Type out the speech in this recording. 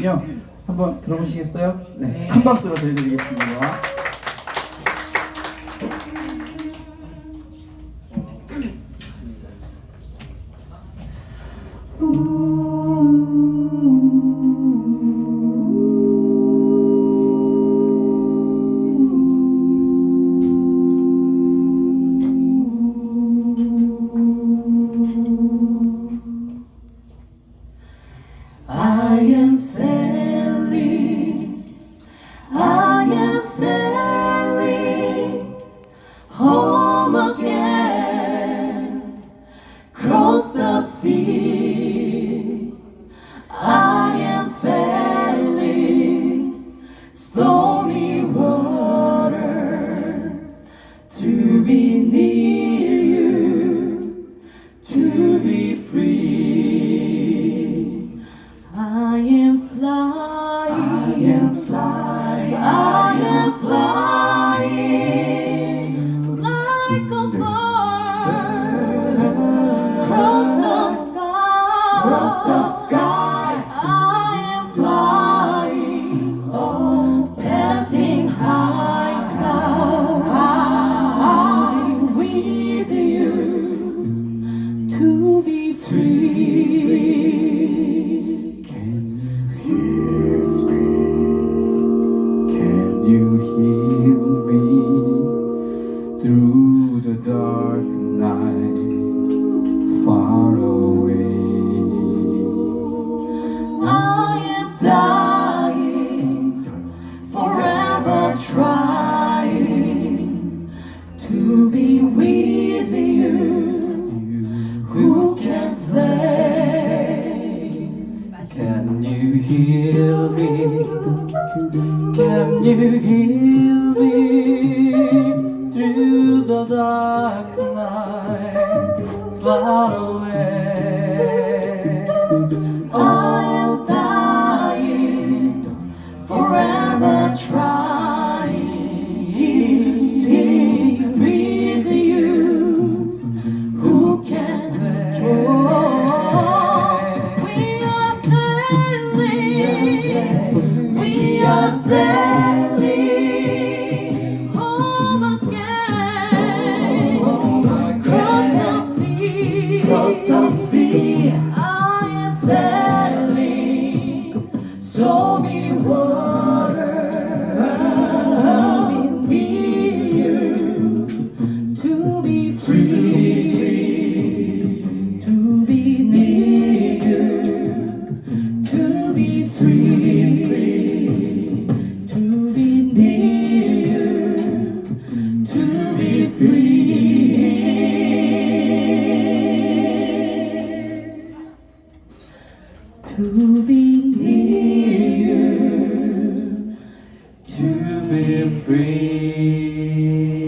곡이거든요. 한번 들어보시겠어요? 네, 큰 박수로 들려드리겠습니다. I am sailing, I am sailing home again, cross the sea. I am sailing stormy water to be near you, to be free. I am flying, I am flying like a bird across the sky. I am flying, oh, passing high clouds, flying with you to be free. You heal me through the dark night, far away. I am dying, forever trying to be with you. Who can say? Can you heal me? Can you heal me through the dark night, far away? I am dying, forever trying to be with you. Who can say? We are sailing, we are sailing home again, cross the sea. I am sailing stormy water to be with you, to be free, to be near you, to be free, to be near you, to be free. To be near you, to be free.